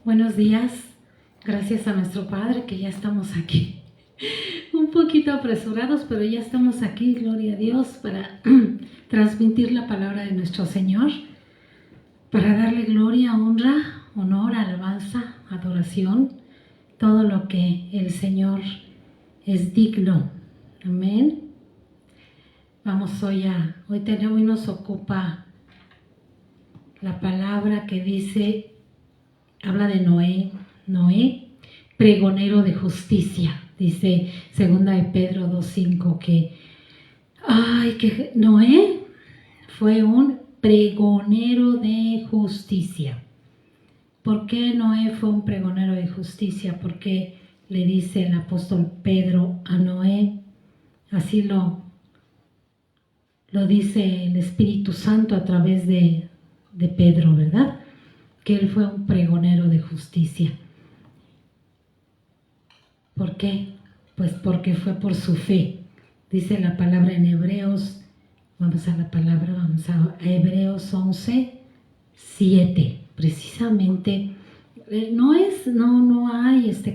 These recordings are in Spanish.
Buenos días, gracias a nuestro Padre que ya estamos aquí. Un poquito apresurados, pero ya estamos aquí, gloria a Dios, para transmitir la palabra de nuestro Señor, para darle gloria, honra, honor, alabanza, adoración, todo lo que el Señor es digno. Amén. Vamos hoy nos ocupa la palabra que dice, habla de Noé, pregonero de justicia. Dice 2 de Pedro 2:5 que Noé fue un pregonero de justicia. ¿Por qué Noé fue un pregonero de justicia? Porque le dice el apóstol Pedro a Noé, así lo dice el Espíritu Santo a través de Pedro, ¿verdad? Que él fue un pregonero de justicia. ¿Por qué? Pues porque fue por su fe. Dice la palabra en Hebreos, vamos a Hebreos 11:7. Precisamente, no hay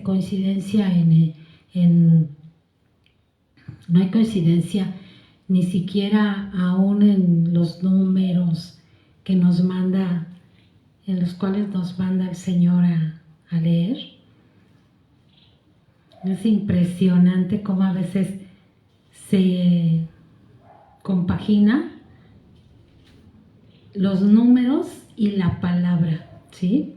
coincidencia no hay coincidencia ni siquiera aún en los números que nos manda, en los cuales nos manda el Señor a leer. Es impresionante cómo a veces se compagina los números y la palabra, ¿sí?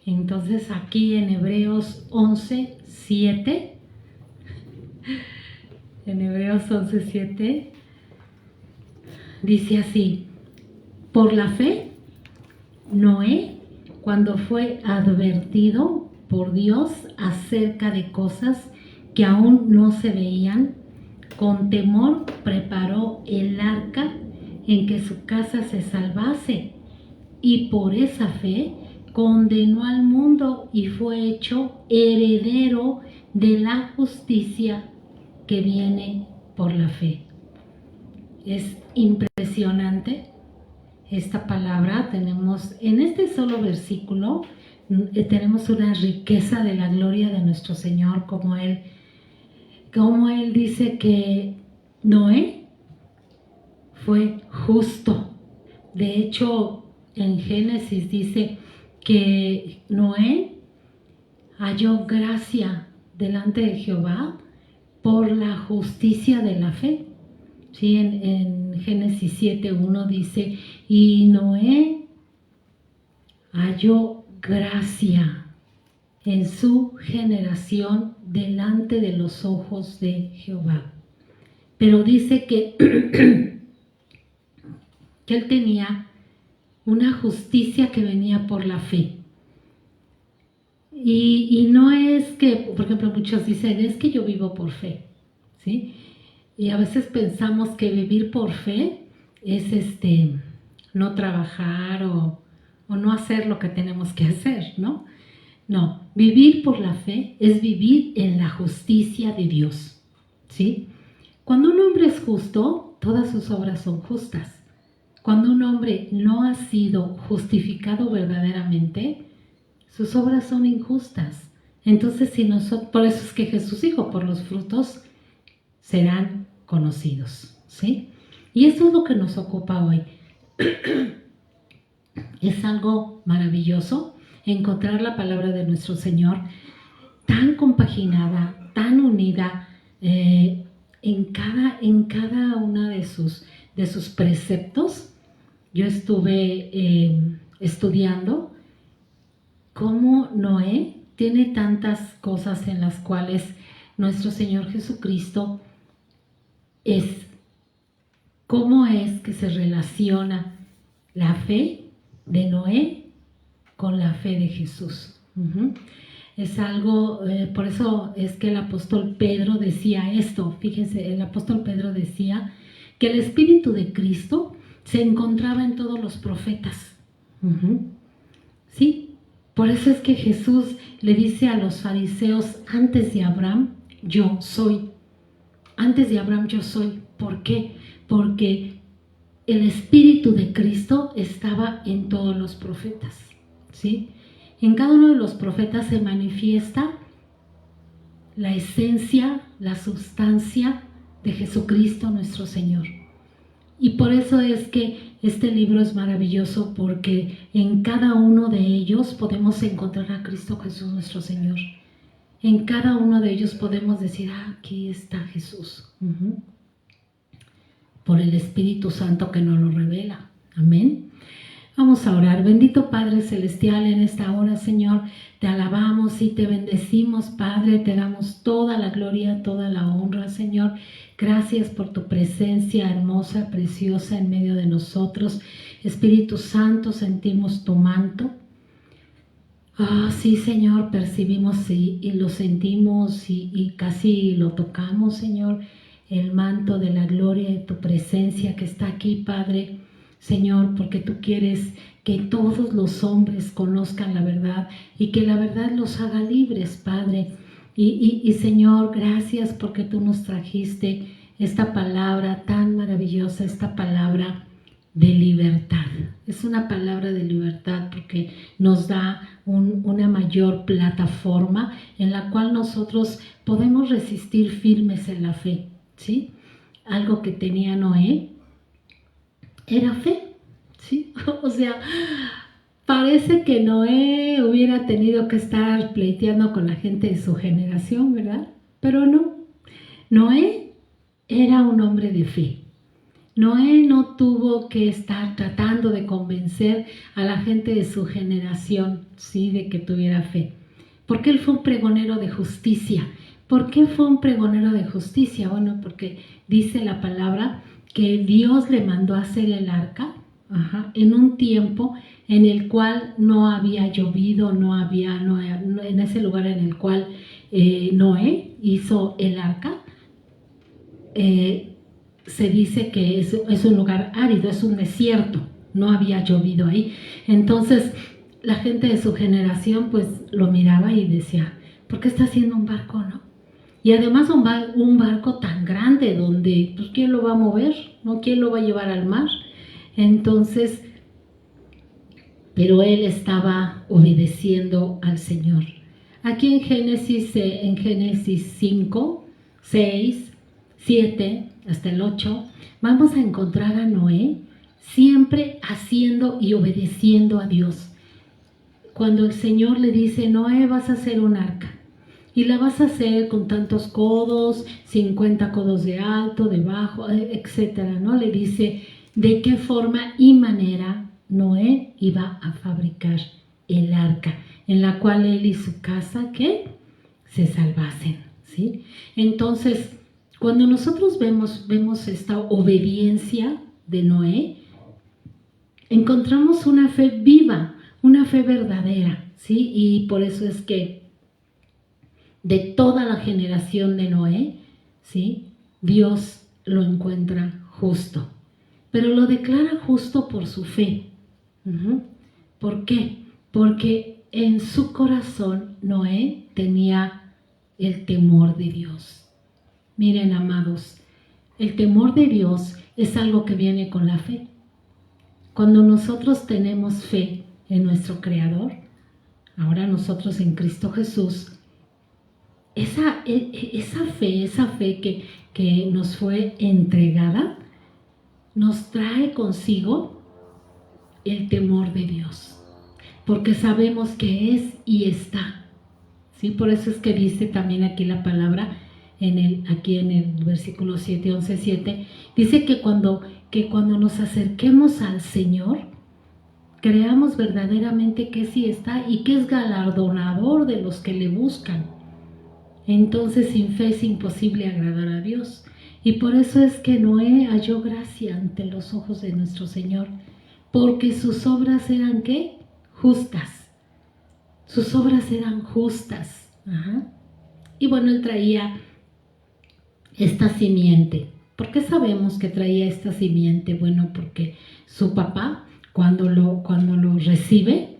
Entonces aquí en Hebreos 11:7, dice así: por la fe, Noé, cuando fue advertido por Dios acerca de cosas que aún no se veían, con temor preparó el arca en que su casa se salvase, y por esa fe condenó al mundo y fue hecho heredero de la justicia que viene por la fe. Es impresionante esta palabra. Tenemos en este solo versículo, tenemos una riqueza de la gloria de nuestro Señor, como Él dice que Noé fue justo. De hecho, en Génesis dice que Noé halló gracia delante de Jehová por la justicia de la fe. Sí, en Génesis 7:1 dice, y Noé halló gracia en su generación delante de los ojos de Jehová. Pero dice que él tenía una justicia que venía por la fe. Y no es que, por ejemplo, muchos dicen, es que yo vivo por fe, ¿sí? Y a veces pensamos que vivir por fe es no trabajar o no hacer lo que tenemos que hacer, ¿no? No, vivir por la fe es vivir en la justicia de Dios, ¿sí? Cuando un hombre es justo, todas sus obras son justas. Cuando un hombre no ha sido justificado verdaderamente, sus obras son injustas. Entonces, por eso es que Jesús dijo, por los frutos serán conocidos, ¿sí? Y eso es lo que nos ocupa hoy. Es algo maravilloso encontrar la palabra de nuestro Señor tan compaginada, tan unida en cada una de sus preceptos. Yo estuve estudiando cómo Noé tiene tantas cosas en las cuales nuestro Señor Jesucristo cómo es que se relaciona la fe de Noé con la fe de Jesús. Es algo, por eso es que el apóstol Pedro decía esto. Fíjense, el apóstol Pedro decía que el Espíritu de Cristo se encontraba en todos los profetas. ¿Sí? Por eso es que Jesús le dice a los fariseos, antes de Abraham, yo soy. Antes de Abraham, yo soy. ¿Por qué? Porque el Espíritu de Cristo estaba en todos los profetas, ¿sí? En cada uno de los profetas se manifiesta la esencia, la sustancia de Jesucristo nuestro Señor. Y por eso es que este libro es maravilloso, porque en cada uno de ellos podemos encontrar a Cristo Jesús nuestro Señor. En cada uno de ellos podemos decir, aquí está Jesús. Por el Espíritu Santo que nos lo revela. Amén. Vamos a orar. Bendito Padre Celestial, en esta hora, Señor, te alabamos y te bendecimos, Padre. Te damos toda la gloria, toda la honra, Señor. Gracias por tu presencia hermosa, preciosa en medio de nosotros. Espíritu Santo, sentimos tu manto. Sí, Señor, percibimos y lo sentimos y casi lo tocamos, Señor. El manto de la gloria de tu presencia que está aquí, Padre. Señor, porque tú quieres que todos los hombres conozcan la verdad y que la verdad los haga libres, Padre. Y Señor, gracias porque tú nos trajiste esta palabra tan maravillosa, esta palabra de libertad. Es una palabra de libertad porque nos da una mayor plataforma en la cual nosotros podemos resistir firmes en la fe, ¿sí? Algo que tenía Noé era fe, ¿sí? O sea, parece que Noé hubiera tenido que estar pleiteando con la gente de su generación, ¿verdad? Pero no. Noé era un hombre de fe. Noé no tuvo que estar tratando de convencer a la gente de su generación, ¿sí?, de que tuviera fe. Porque él fue un pregonero de justicia. ¿Por qué fue un pregonero de justicia? Bueno, porque dice la palabra que Dios le mandó a hacer el arca en un tiempo en el cual no había llovido, en ese lugar en el cual Noé hizo el arca, se dice que es un lugar árido, es un desierto, no había llovido ahí. Entonces la gente de su generación pues lo miraba y decía, ¿por qué está haciendo un barco, no? Y además un barco tan grande donde, pues, ¿quién lo va a mover? ¿No? ¿Quién lo va a llevar al mar? Entonces, pero él estaba obedeciendo al Señor. Aquí en Génesis 5, 6, 7, hasta el 8, vamos a encontrar a Noé siempre haciendo y obedeciendo a Dios. Cuando el Señor le dice, Noé, vas a hacer un arca. Y la vas a hacer con tantos codos, 50 codos de alto, de bajo, etcétera, ¿no? Le dice de qué forma y manera Noé iba a fabricar el arca, en la cual él y su casa, ¿qué? Se salvasen, ¿sí? Entonces, cuando nosotros vemos esta obediencia de Noé, encontramos una fe viva, una fe verdadera, ¿sí? Y por eso es que de toda la generación de Noé, ¿sí?, Dios lo encuentra justo, pero lo declara justo por su fe. ¿Por qué? Porque en su corazón Noé tenía el temor de Dios. Miren, amados, el temor de Dios es algo que viene con la fe. Cuando nosotros tenemos fe en nuestro Creador, ahora nosotros en Cristo Jesús, esa fe que nos fue entregada, nos trae consigo el temor de Dios, porque sabemos que es y está, ¿sí? Por eso es que dice también aquí la palabra, aquí en el versículo 7, 11, 7, dice que cuando nos acerquemos al Señor, creamos verdaderamente que sí está y que es galardonador de los que le buscan. Entonces sin fe es imposible agradar a Dios. Y por eso es que Noé halló gracia ante los ojos de nuestro Señor, porque sus obras eran, ¿qué? Justas. Sus obras eran justas. Y bueno, él traía esta simiente. ¿Por qué sabemos que traía esta simiente? Bueno, porque su papá, cuando lo recibe,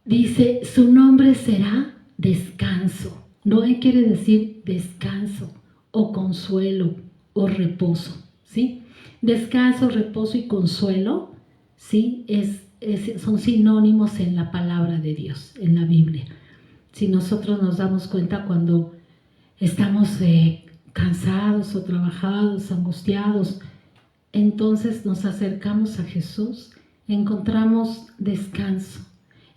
dice, su nombre será descanso. Noé quiere decir descanso o consuelo o reposo, ¿sí? Descanso, reposo y consuelo, ¿sí? Es son sinónimos en la palabra de Dios, en la Biblia. Si nosotros nos damos cuenta cuando estamos cansados o trabajados, angustiados, entonces nos acercamos a Jesús, encontramos descanso,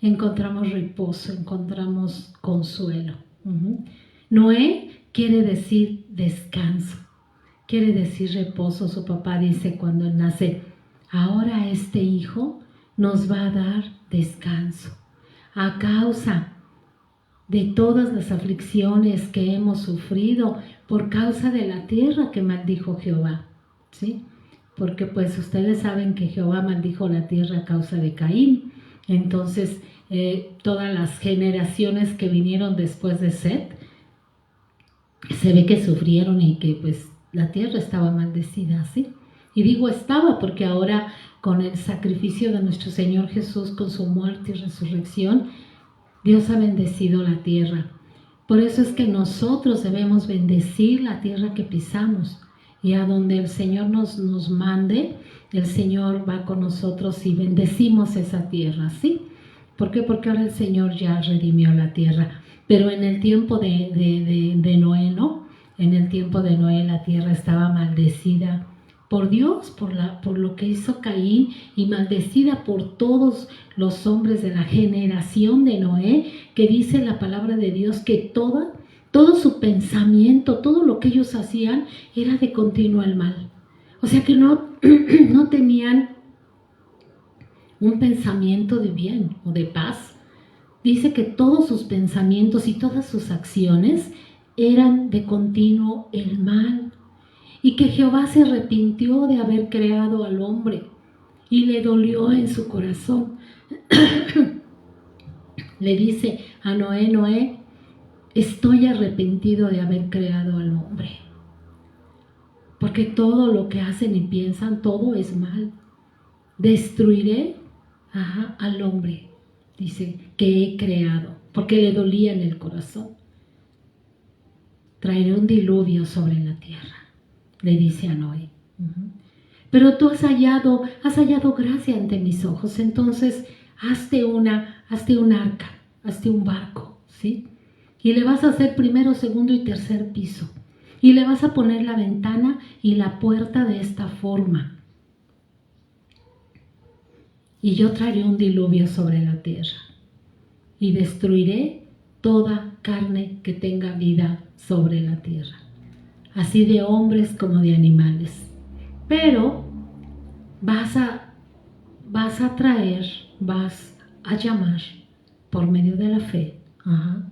encontramos reposo, encontramos consuelo. Noé quiere decir descanso, quiere decir reposo. Su papá dice cuando él nace, ahora este hijo nos va a dar descanso a causa de todas las aflicciones que hemos sufrido por causa de la tierra que maldijo Jehová, ¿sí? Porque pues ustedes saben que Jehová maldijo la tierra a causa de Caín. Entonces todas las generaciones que vinieron después de Set se ve que sufrieron y que pues la tierra estaba maldecida, ¿sí? Y digo estaba porque ahora con el sacrificio de nuestro Señor Jesús, con su muerte y resurrección, Dios ha bendecido la tierra. Por eso es que nosotros debemos bendecir la tierra que pisamos. Y a donde el Señor nos mande, el Señor va con nosotros y bendecimos esa tierra, ¿sí? ¿Por qué? Porque ahora el Señor ya redimió la tierra. Pero en el tiempo de Noé, ¿no? En el tiempo de Noé la tierra estaba maldecida por Dios, por lo que hizo Caín, y maldecida por todos los hombres de la generación de Noé, que dice la palabra de Dios que todo su pensamiento, todo lo que ellos hacían era de continuo el mal. O sea que no tenían un pensamiento de bien o de paz. Dice que todos sus pensamientos y todas sus acciones eran de continuo el mal. Y que Jehová se arrepintió de haber creado al hombre y le dolió en su corazón. Le dice a Noé, Noé, estoy arrepentido de haber creado al hombre. Porque todo lo que hacen y piensan, todo es mal. Destruiré al hombre, dice, que he creado, porque le dolía en el corazón. Traeré un diluvio sobre la tierra, le dice a Noé. Pero tú has hallado gracia ante mis ojos, entonces hazte un arca, hazte un barco, ¿sí? Y le vas a hacer primero, segundo y tercer piso. Y le vas a poner la ventana y la puerta de esta forma. Y yo traeré un diluvio sobre la tierra. Y destruiré toda carne que tenga vida sobre la tierra. Así de hombres como de animales. Pero vas a llamar por medio de la fe a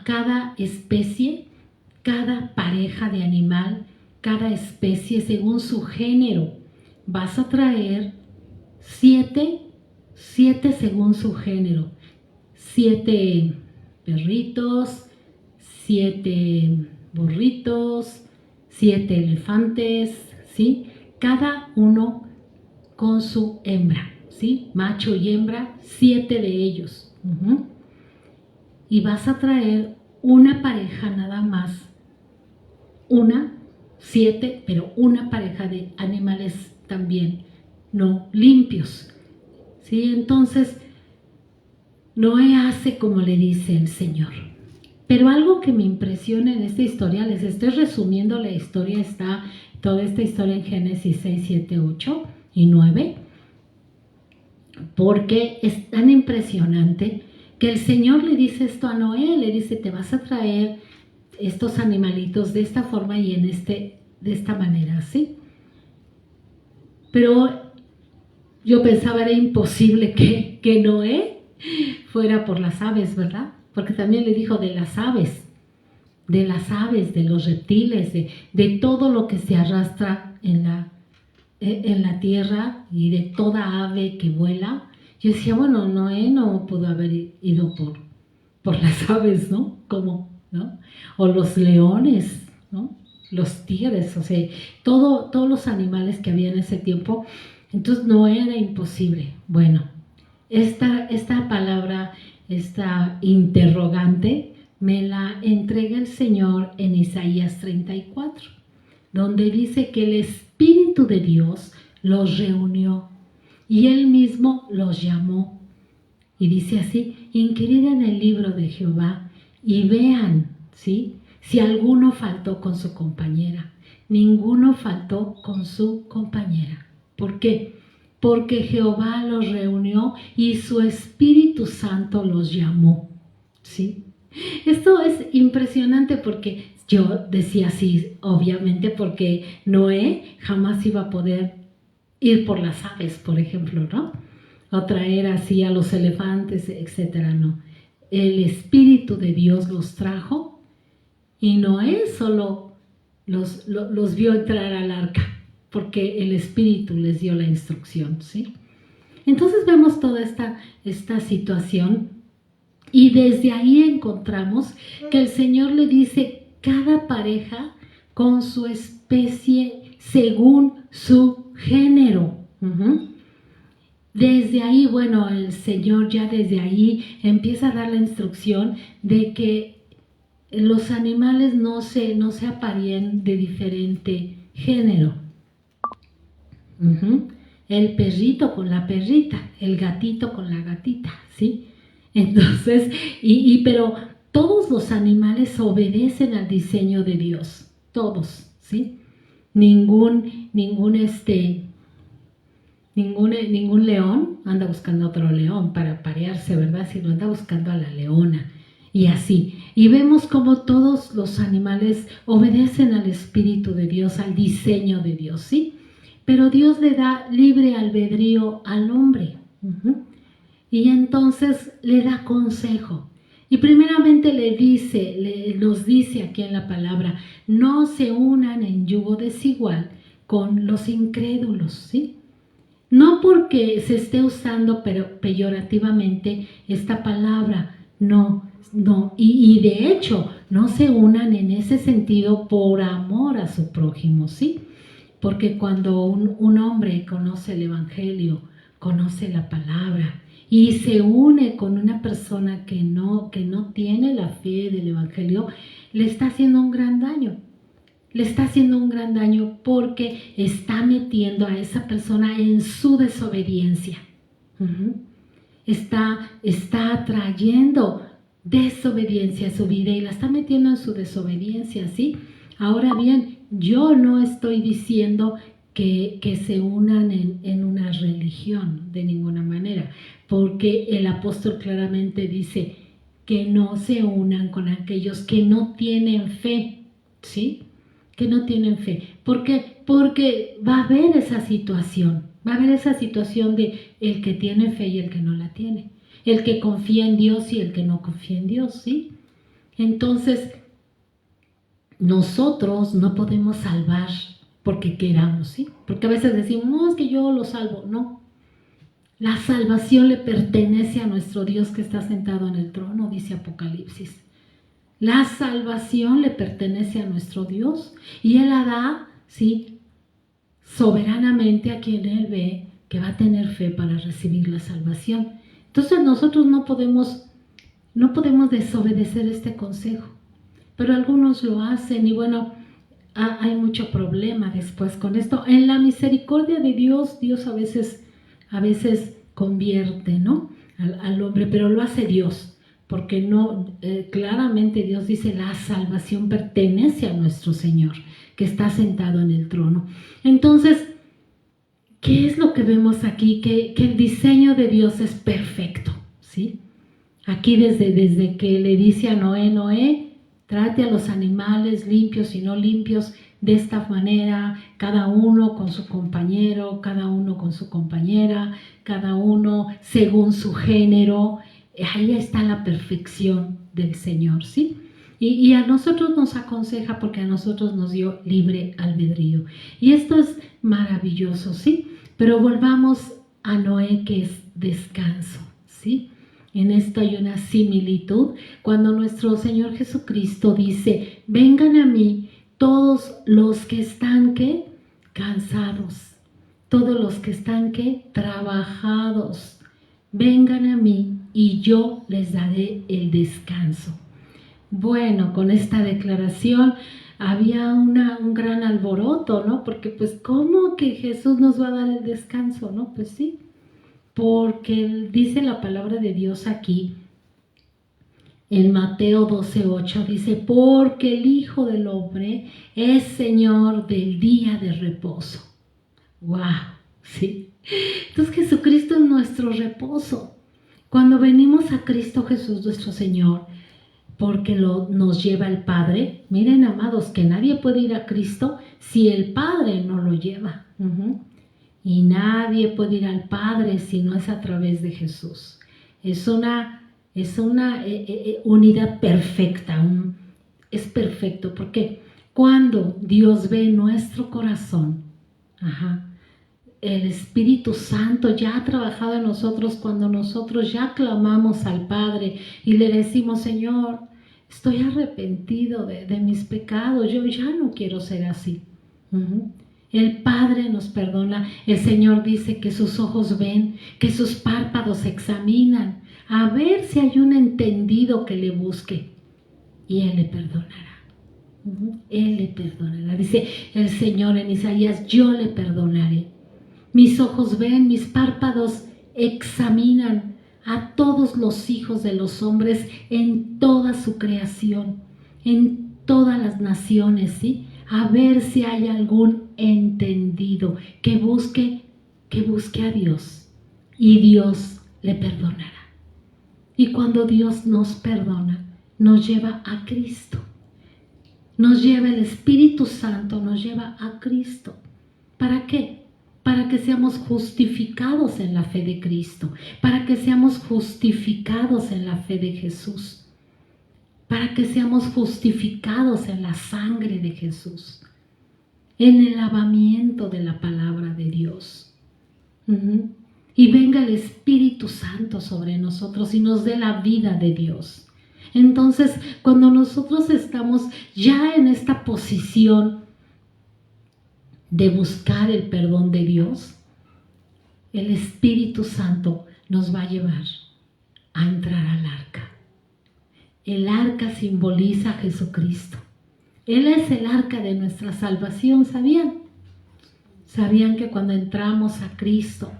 cada especie, cada pareja de animal, cada especie según su género. Vas a traer 7 según su género. 7 perritos, 7 burritos, 7 elefantes, ¿sí? Cada uno con su hembra, ¿sí? Macho y hembra, 7 de ellos. Y vas a traer una pareja nada más, 7, pero una pareja de animales también no limpios, ¿sí? Entonces, Noé hace como le dice el Señor. Pero algo que me impresiona en esta historia, les estoy resumiendo la historia, está toda esta historia en Génesis 6, 7, 8 y 9, porque es tan impresionante que el Señor le dice esto a Noé, le dice, te vas a traer estos animalitos de esta forma y de esta manera, ¿sí? Pero yo pensaba era imposible que Noé fuera por las aves, ¿verdad? Porque también le dijo de las aves, de los reptiles, de todo lo que se arrastra en la tierra y de toda ave que vuela. Yo decía, bueno, Noé no pudo haber ido por las aves, ¿no? ¿Cómo? ¿No? O los leones, ¿no? Los tigres, o sea, todos los animales que había en ese tiempo. Entonces no era imposible. Bueno, esta palabra, esta interrogante, me la entrega el Señor en Isaías 34, donde dice que el Espíritu de Dios los reunió y él mismo los llamó. Y dice así: inquirid en el libro de Jehová y vean, ¿sí?, si alguno faltó con su compañera. Ninguno faltó con su compañera. ¿Por qué? Porque Jehová los reunió y su Espíritu Santo los llamó, ¿sí? Esto es impresionante porque yo decía así, obviamente, porque Noé jamás iba a poder ir por las aves, por ejemplo, ¿no? O traer así a los elefantes, etcétera, no. El Espíritu de Dios los trajo y Noé solo los vio entrar al arca porque el Espíritu les dio la instrucción, ¿sí? Entonces vemos toda esta situación y desde ahí encontramos que el Señor le dice: cada pareja con su especie según su género. Desde ahí, bueno, el Señor ya desde ahí empieza a dar la instrucción de que los animales no se apareen de diferente género. El perrito con la perrita, el gatito con la gatita, ¿sí? Entonces, pero todos los animales obedecen al diseño de Dios, todos, ¿sí? Ningún león anda buscando a otro león para aparearse, ¿verdad? Sino anda buscando a la leona. Y así. Y vemos cómo todos los animales obedecen al Espíritu de Dios, al diseño de Dios, ¿sí? Pero Dios le da libre albedrío al hombre. Y entonces le da consejo. Y primeramente nos dice aquí en la palabra: no se unan en yugo desigual con los incrédulos, ¿sí? No porque se esté usando peyorativamente esta palabra, no. Y de hecho, no se unan en ese sentido por amor a su prójimo, ¿sí? Porque cuando un hombre conoce el Evangelio, conoce la palabra y se une con una persona que no tiene la fe del Evangelio, le está haciendo un gran daño. Le está haciendo un gran daño porque está metiendo a esa persona en su desobediencia. Está atrayendo desobediencia a su vida y la está metiendo en su desobediencia, ¿sí? Ahora bien, yo no estoy diciendo que se unan en una religión de ninguna manera, porque el apóstol claramente dice que no se unan con aquellos que no tienen fe, ¿sí? Que no tienen fe. ¿Por qué? Porque va a haber esa situación, de el que tiene fe y el que no la tiene, el que confía en Dios y el que no confía en Dios, ¿sí? Entonces, nosotros no podemos salvar porque queramos, ¿sí? Porque a veces decimos: no, es que yo lo salvo. No. La salvación le pertenece a nuestro Dios que está sentado en el trono, dice Apocalipsis. La salvación le pertenece a nuestro Dios y Él la da, ¿sí?, soberanamente a quien Él ve que va a tener fe para recibir la salvación. Entonces nosotros no podemos desobedecer este consejo, pero algunos lo hacen y bueno, hay mucho problema después con esto. En la misericordia de Dios, Dios a veces convierte, ¿no?, al hombre, pero lo hace Dios. Porque claramente Dios dice: la salvación pertenece a nuestro Señor, que está sentado en el trono. Entonces, ¿qué es lo que vemos aquí? Que el diseño de Dios es perfecto, ¿sí? Aquí desde que le dice a Noé, trate a los animales limpios y no limpios de esta manera, cada uno con su compañero, cada uno con su compañera, cada uno según su género. Ahí está la perfección del Señor, ¿sí? Y a nosotros nos aconseja porque a nosotros nos dio libre albedrío. Y esto es maravilloso, ¿sí? Pero volvamos a Noé, que es descanso, ¿sí? En esto hay una similitud cuando nuestro Señor Jesucristo dice: vengan a mí todos los que están, ¿qué?, cansados, todos los que están, ¿qué?, trabajados. Vengan a mí y yo les daré el descanso. Bueno, con esta declaración había un gran alboroto, ¿no? Porque pues, ¿cómo que Jesús nos va a dar el descanso, no? Pues sí, porque dice la palabra de Dios aquí, en Mateo 12:8, dice, porque el Hijo del Hombre es Señor del día de reposo. ¡Wow! ¿Sí? Entonces Jesucristo es nuestro reposo. Cuando venimos a Cristo Jesús nuestro Señor, porque nos lleva el Padre, miren amados, que nadie puede ir a Cristo si el Padre no lo lleva. Y nadie puede ir al Padre si no es a través de Jesús. Es una unidad perfecta, es perfecto, porque cuando Dios ve nuestro corazón, el Espíritu Santo ya ha trabajado en nosotros cuando nosotros ya clamamos al Padre y le decimos, Señor, estoy arrepentido de mis pecados, yo ya no quiero ser así. El Padre nos perdona, el Señor dice que sus ojos ven, que sus párpados examinan, a ver si hay un entendido que le busque y Él le perdonará. Él le perdonará. Dice el Señor en Isaías, yo le perdonaré. Mis ojos ven, mis párpados examinan a todos los hijos de los hombres en toda su creación, en todas las naciones, ¿sí? A ver si hay algún entendido que busque a Dios y Dios le perdonará. Y cuando Dios nos perdona, nos lleva a Cristo. Nos lleva el Espíritu Santo, nos lleva a Cristo. ¿Para qué? Para que seamos justificados en la fe de Cristo, para que seamos justificados en la fe de Jesús, para que seamos justificados en la sangre de Jesús, en el lavamiento de la palabra de Dios. Y venga el Espíritu Santo sobre nosotros y nos dé la vida de Dios. Entonces, cuando nosotros estamos ya en esta posición de buscar el perdón de Dios, el Espíritu Santo nos va a llevar a entrar al arca. El arca simboliza a Jesucristo. Él es el arca de nuestra salvación, ¿sabían? ¿Sabían que cuando entramos a Cristo,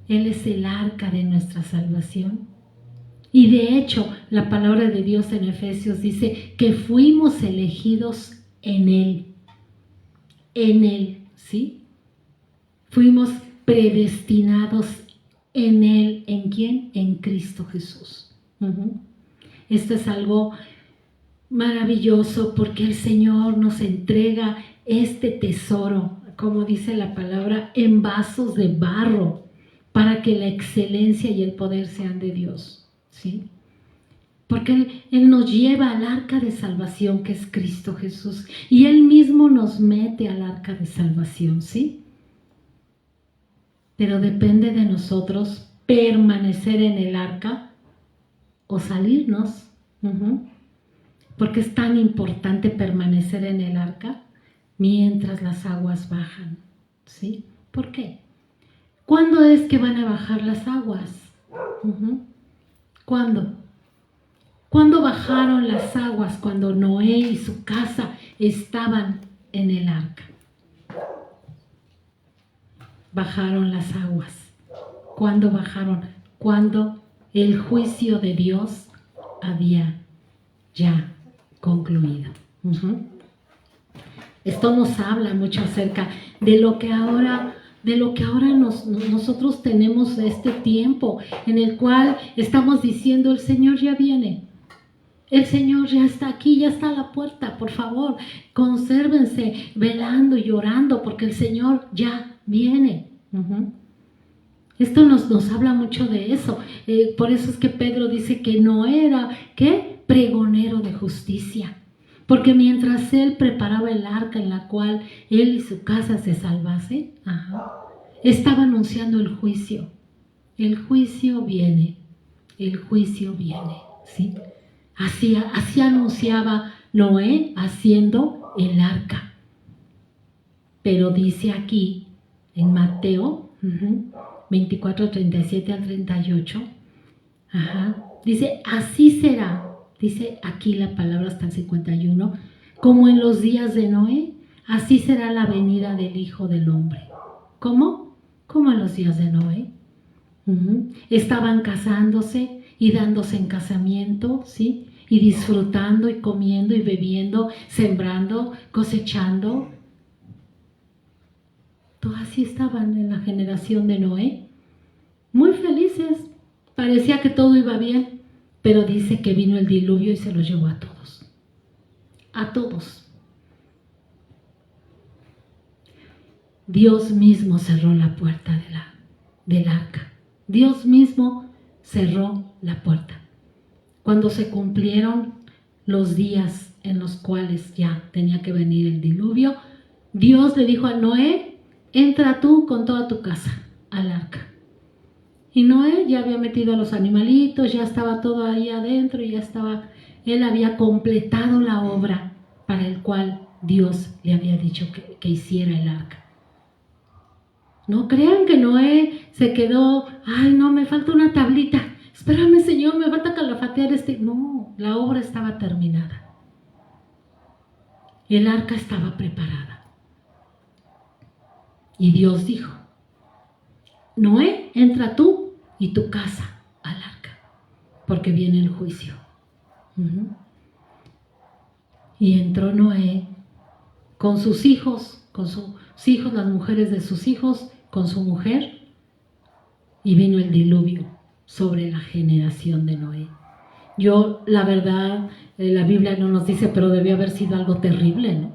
Él es el arca de nuestra salvación? Y de hecho, la palabra de Dios en Efesios dice que fuimos elegidos en Él. En Él, ¿sí? Fuimos predestinados en Él. ¿En quién? En Cristo Jesús. Esto es algo maravilloso porque el Señor nos entrega este tesoro, como dice la palabra, en vasos de barro, para que la excelencia y el poder sean de Dios. ¿Sí? Porque Él nos lleva al arca de salvación que es Cristo Jesús y Él mismo nos mete al arca de salvación, ¿sí? Pero depende de nosotros permanecer en el arca o salirnos. Porque es tan importante permanecer en el arca mientras las aguas bajan, ¿sí? ¿Por qué? ¿Cuándo es que van a bajar las aguas? ¿Cuándo? ¿Cuándo bajaron las aguas? Cuando Noé y su casa estaban en el arca. Bajaron las aguas. ¿Cuándo bajaron? Cuando el juicio de Dios había ya concluido. Esto nos habla mucho acerca de lo que ahora nosotros tenemos este tiempo en el cual estamos diciendo, el Señor ya viene, el Señor ya está aquí, ya está a la puerta, por favor, consérvense velando y orando porque el Señor ya viene. Esto nos habla mucho de eso, por eso es que Pedro dice que no era, ¿qué? Pregonero de justicia. Porque mientras él preparaba el arca en la cual él y su casa se salvasen, estaba anunciando el juicio. El juicio viene, ¿sí? Así anunciaba Noé haciendo el arca. Pero dice aquí, en Mateo 24, 37 al 38, dice, así será. Dice aquí la palabra hasta el 51, como en los días de Noé, así será la venida del Hijo del Hombre. ¿Cómo? Como en los días de Noé. Estaban casándose y dándose en casamiento, ¿sí? Y disfrutando y comiendo y bebiendo, sembrando, cosechando. Todos así estaban en la generación de Noé, muy felices. Parecía que todo iba bien, pero dice que vino el diluvio y se los llevó a todos. A todos. Dios mismo cerró la puerta del arca. Dios mismo cerró la puerta. Cuando se cumplieron los días en los cuales ya tenía que venir el diluvio, Dios le dijo a Noé: entra tú con toda tu casa al arca. Y Noé ya había metido a los animalitos, ya estaba todo ahí adentro, y él había completado la obra para el cual Dios le había dicho que hiciera el arca. No crean que Noé se quedó: ay, no, me falta una tablita, espérame, Señor, me falta calafatear No, la obra estaba terminada. El arca estaba preparada. Y Dios dijo: Noé, entra tú y tu casa al arca, porque viene el juicio. Y entró Noé con sus hijos, las mujeres de sus hijos, con su mujer, y vino el diluvio sobre la generación de Noé. La verdad, la Biblia no nos dice, pero debió haber sido algo terrible, ¿no?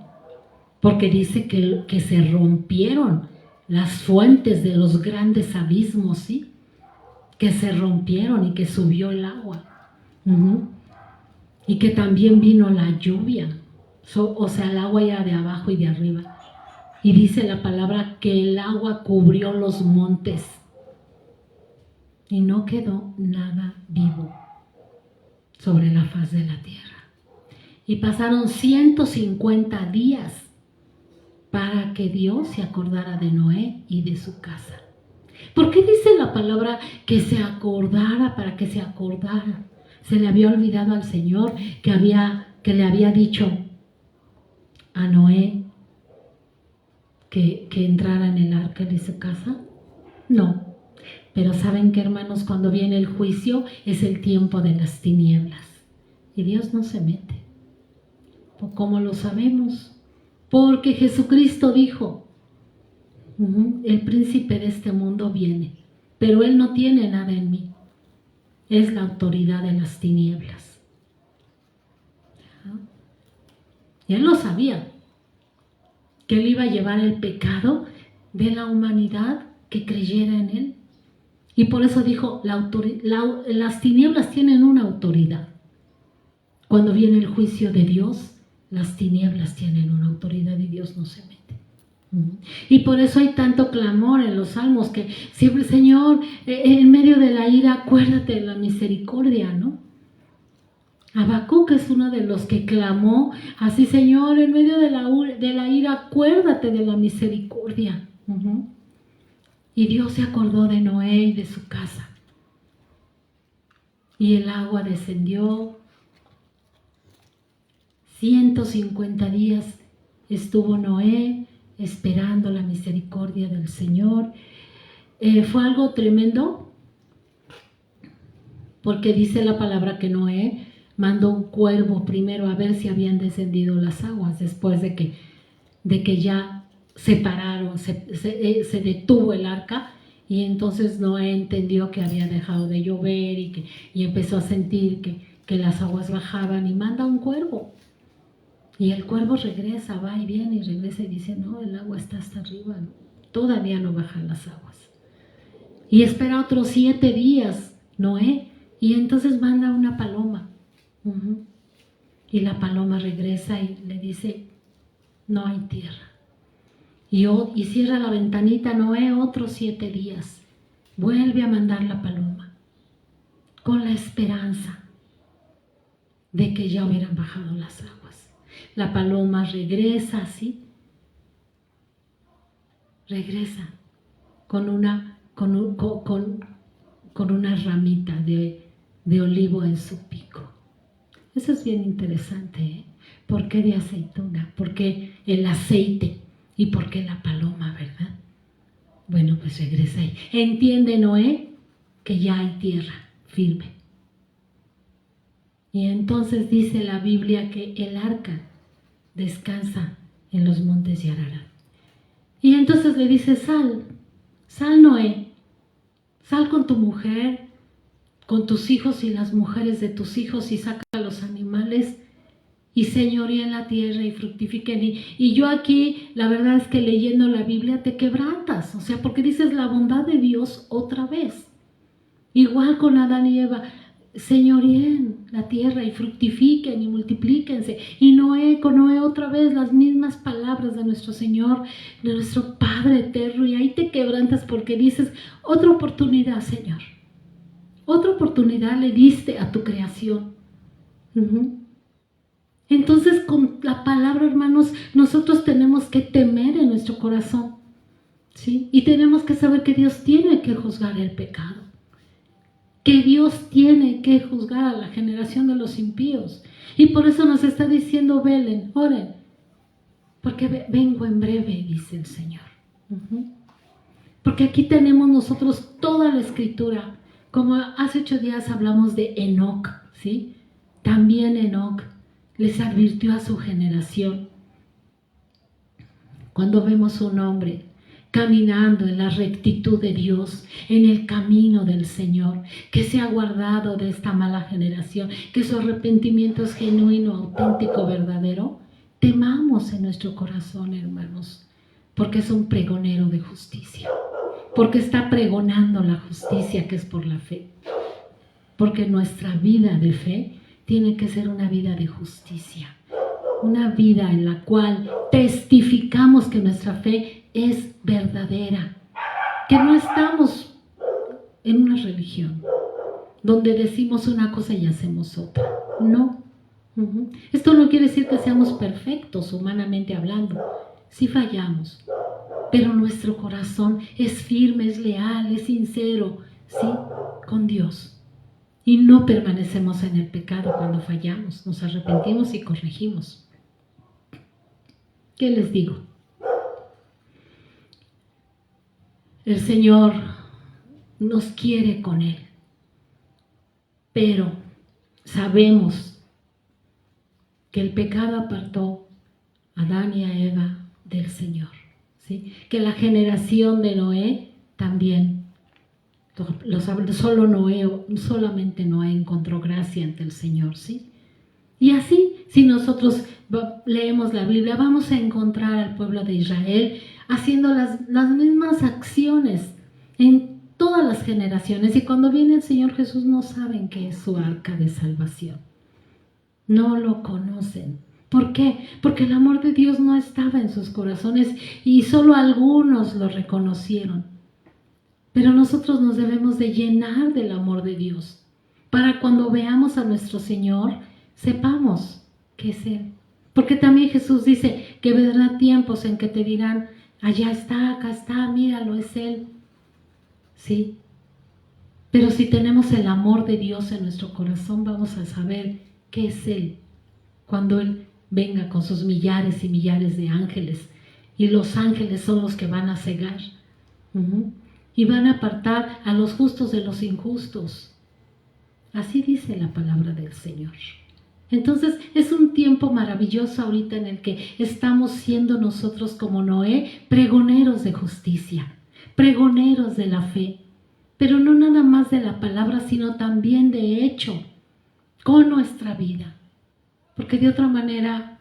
Porque dice que se rompieron las fuentes de los grandes abismos, ¿sí? Que se rompieron y que subió el agua. Y que también vino la lluvia. O sea, el agua ya de abajo y de arriba. Y dice la palabra que el agua cubrió los montes. Y no quedó nada vivo sobre la faz de la tierra. Y pasaron 150 días para que Dios se acordara de Noé y de su casa. ¿Por qué dice la palabra que se acordara? Para que se acordara. Se le había olvidado al Señor que le había dicho a Noé que entrara en el arca de su casa. No. Pero ¿saben qué, hermanos? Cuando viene el juicio es el tiempo de las tinieblas. Y Dios no se mete. ¿Cómo lo sabemos? Porque Jesucristo dijo: el príncipe de este mundo viene, pero él no tiene nada en mí. Es la autoridad de las tinieblas. Y él lo sabía, que él iba a llevar el pecado de la humanidad que creyera en él. Y por eso dijo, las tinieblas tienen una autoridad. Cuando viene el juicio de Dios, las tinieblas tienen una autoridad y Dios no se mete. Y por eso hay tanto clamor en los salmos, que siempre: Señor, en medio de la ira, acuérdate de la misericordia, ¿no? Habacuc es uno de los que clamó así: Señor, en medio de la ira, acuérdate de la misericordia. Y Dios se acordó de Noé y de su casa. Y el agua descendió. 150 días estuvo Noé esperando la misericordia del Señor. Fue algo tremendo, porque dice la palabra que Noé mandó un cuervo primero a ver si habían descendido las aguas, después de que ya se pararon, se detuvo el arca. Y entonces Noé entendió que había dejado de llover y empezó a sentir que las aguas bajaban, y manda un cuervo. Y el cuervo regresa, va y viene y regresa y dice: no, el agua está hasta arriba, ¿no? Todavía no bajan las aguas. Y espera otros 7 días Noé, y entonces manda una paloma. Y la paloma regresa y le dice: no hay tierra. Y cierra la ventanita Noé otros 7 días. Vuelve a mandar la paloma, con la esperanza de que ya hubieran bajado las aguas. La paloma regresa así, regresa con una ramita de olivo en su pico. Eso es bien interesante, ¿eh? ¿Por qué de aceituna? ¿Por qué el aceite? ¿Y por qué la paloma, verdad? Bueno, pues regresa ahí. ¿Entiende Noé? que ya hay tierra firme. Y entonces dice la Biblia que el arca descansa en los montes de Ararat. Y entonces le dice, sal Noé, sal con tu mujer, con tus hijos y las mujeres de tus hijos y saca a los animales y señorea en la tierra y fructifiquen. Y yo aquí, la verdad es que leyendo la Biblia te quebrantas, o sea, porque dices la bondad de Dios otra vez. Igual con Adán y Eva, señoreen la tierra y fructifiquen y multiplíquense. Y con Noé otra vez las mismas palabras de nuestro Señor, de nuestro Padre eterno. Y ahí te quebrantas porque dices, otra oportunidad, Señor. Otra oportunidad le diste a tu creación. Entonces, con la palabra, hermanos, nosotros tenemos que temer en nuestro corazón, ¿sí? Y tenemos que saber que Dios tiene que juzgar el pecado, que Dios tiene que juzgar a la generación de los impíos. Y por eso nos está diciendo, velen, oren, porque vengo en breve, dice el Señor. Porque aquí tenemos nosotros toda la Escritura. Como hace 8 días hablamos de Enoc, ¿sí? También Enoc les advirtió a su generación. Cuando vemos un hombre caminando en la rectitud de Dios, en el camino del Señor, que se ha guardado de esta mala generación, que su arrepentimiento es genuino, auténtico, verdadero, temamos en nuestro corazón, hermanos, porque es un pregonero de justicia, porque está pregonando la justicia que es por la fe, porque nuestra vida de fe tiene que ser una vida de justicia, una vida en la cual testificamos que nuestra fe es verdadera, que no estamos en una religión donde decimos una cosa y hacemos otra. No. Esto no quiere decir que seamos perfectos humanamente hablando. Sí fallamos, pero nuestro corazón es firme, es leal, es sincero, ¿sí? Con Dios. Y no permanecemos en el pecado cuando fallamos, nos arrepentimos y corregimos. ¿Qué les digo? El Señor nos quiere con Él, pero sabemos que el pecado apartó a Adán y a Eva del Señor, ¿sí? Que la generación de Noé también, solamente Noé encontró gracia ante el Señor, ¿sí? Y así, si nosotros leemos la Biblia, vamos a encontrar al pueblo de Israel haciendo las mismas acciones en todas las generaciones. Y cuando viene el Señor Jesús no saben qué es su arca de salvación. No lo conocen. ¿Por qué? Porque el amor de Dios no estaba en sus corazones y solo algunos lo reconocieron. Pero nosotros nos debemos de llenar del amor de Dios para cuando veamos a nuestro Señor sepamos que es Él. Porque también Jesús dice que vendrán tiempos en que te dirán, allá está, acá está, míralo, es Él. Sí. Pero si tenemos el amor de Dios en nuestro corazón, vamos a saber que es Él. Cuando Él venga con sus millares y millares de ángeles, y los ángeles son los que van a cegar, y van a apartar a los justos de los injustos. Así dice la palabra del Señor. Entonces es un tiempo maravilloso ahorita en el que estamos siendo nosotros como Noé, pregoneros de justicia, pregoneros de la fe, pero no nada más de la palabra, sino también de hecho, con nuestra vida. Porque de otra manera,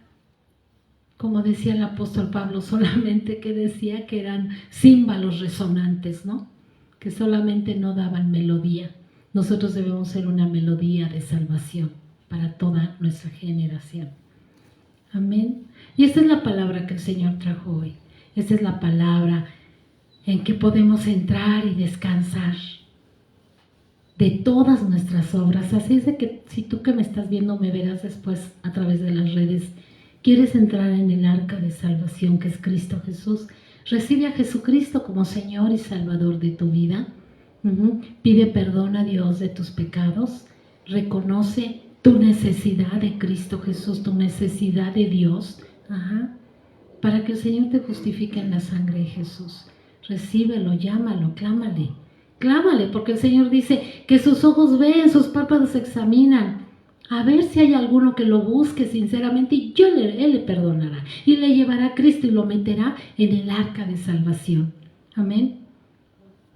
como decía el apóstol Pablo, solamente que decía que eran címbalos resonantes, ¿no? Que solamente no daban melodía. Nosotros debemos ser una melodía de salvación para toda nuestra generación. Amén. Y esta es la palabra que el Señor trajo hoy. Esta es la palabra en que podemos entrar y descansar de todas nuestras obras. Así es de que si tú que me estás viendo me verás después a través de las redes, quieres entrar en el arca de salvación que es Cristo Jesús, recibe a Jesucristo como Señor y Salvador de tu vida. Pide perdón a Dios de tus pecados, reconoce tu necesidad de Cristo Jesús, tu necesidad de Dios, para que el Señor te justifique en la sangre de Jesús. Recíbelo, llámalo, clámale clámale, porque el Señor dice que sus ojos ven, sus párpados examinan. A ver si hay alguno que lo busque sinceramente y Él le perdonará y le llevará a Cristo y lo meterá en el arca de salvación. Amén.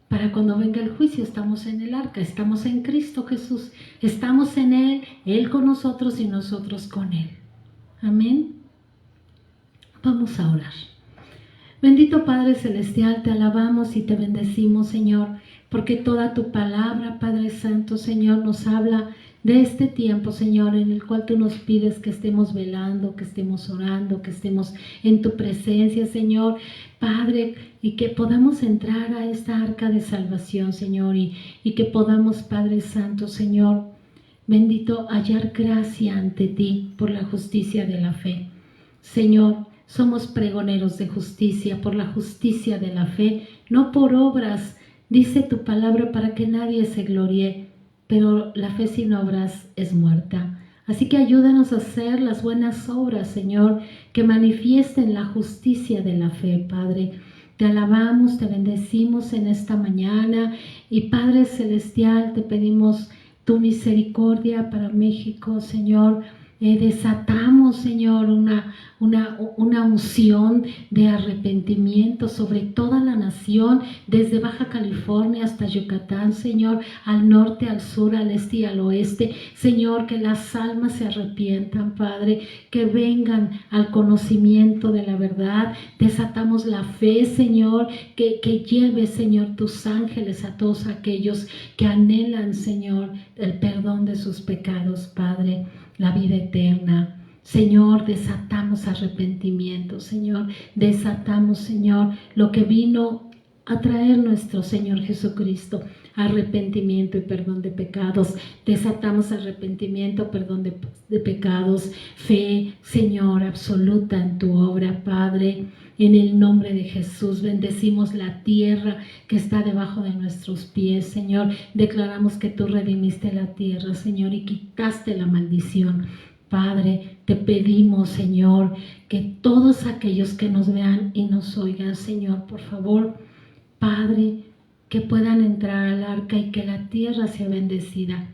Para cuando venga el juicio estamos en el arca, estamos en Cristo Jesús, estamos en Él con nosotros y nosotros con Él. Amén. Vamos a orar. Bendito Padre Celestial, te alabamos y te bendecimos, Señor, porque toda tu palabra, Padre Santo, Señor, nos habla de este tiempo, Señor, en el cual tú nos pides que estemos velando, que estemos orando, que estemos en tu presencia, Señor, Padre, y que podamos entrar a esta arca de salvación, Señor, y que podamos, Padre Santo, Señor, bendito, hallar gracia ante ti por la justicia de la fe. Señor, somos pregoneros de justicia, por la justicia de la fe, no por obras, dice tu palabra, para que nadie se gloríe, pero la fe sin obras es muerta. Así que ayúdanos a hacer las buenas obras, Señor, que manifiesten la justicia de la fe, Padre. Te alabamos, te bendecimos en esta mañana y Padre Celestial, te pedimos tu misericordia para México, Señor. Desatamos, Señor, una unción de arrepentimiento sobre toda la nación, desde Baja California hasta Yucatán, Señor, al norte, al sur, al este y al oeste. Señor, que las almas se arrepientan, Padre, que vengan al conocimiento de la verdad. Desatamos la fe, Señor, que lleve, Señor, tus ángeles a todos aquellos que anhelan, Señor, el perdón de sus pecados, Padre, la vida eterna. Señor, desatamos arrepentimiento, Señor, desatamos, Señor, lo que vino a traer nuestro Señor Jesucristo, arrepentimiento y perdón de pecados. Desatamos arrepentimiento, perdón de pecados, fe, Señor, absoluta en tu obra, Padre. En el nombre de Jesús, bendecimos la tierra que está debajo de nuestros pies, Señor. Declaramos que tú redimiste la tierra, Señor, y quitaste la maldición. Padre, te pedimos, Señor, que todos aquellos que nos vean y nos oigan, Señor, por favor, Padre, que puedan entrar al arca y que la tierra sea bendecida.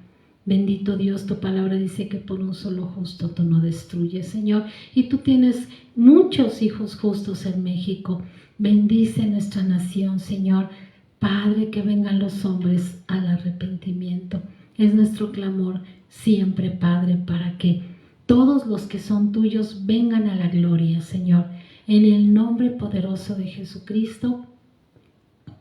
Bendito Dios, tu palabra dice que por un solo justo tú no destruyes, Señor. Y tú tienes muchos hijos justos en México. Bendice nuestra nación, Señor. Padre, que vengan los hombres al arrepentimiento. Es nuestro clamor siempre, Padre, para que todos los que son tuyos vengan a la gloria, Señor. En el nombre poderoso de Jesucristo,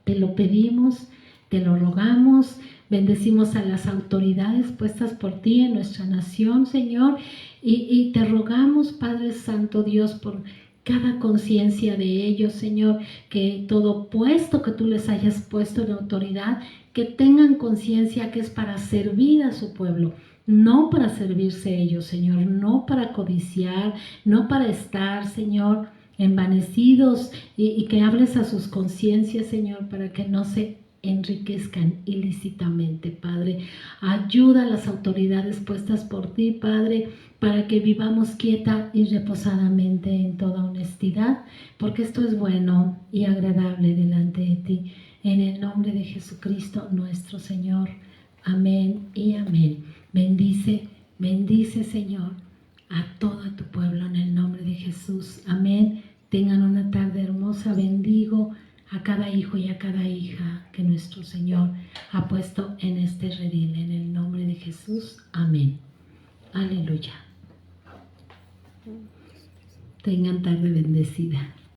te lo pedimos, te lo rogamos. Bendecimos a las autoridades puestas por ti en nuestra nación, Señor, y te rogamos, Padre Santo Dios, por cada conciencia de ellos, Señor, que todo puesto que tú les hayas puesto en autoridad, que tengan conciencia que es para servir a su pueblo, no para servirse ellos, Señor, no para codiciar, no para estar, Señor, envanecidos, y que hables a sus conciencias, Señor, para que no se enriquezcan ilícitamente, Padre. Ayuda a las autoridades puestas por ti, Padre, para que vivamos quieta y reposadamente en toda honestidad, porque esto es bueno y agradable delante de ti. En el nombre de Jesucristo nuestro Señor. Amén y amén. Bendice, bendice, Señor, a todo tu pueblo en el nombre de Jesús. Amén. Tengan una tarde hermosa. Bendigo a cada hijo y a cada hija que nuestro Señor ha puesto en este redil, en el nombre de Jesús. Amén. Aleluya. Tengan tarde bendecida.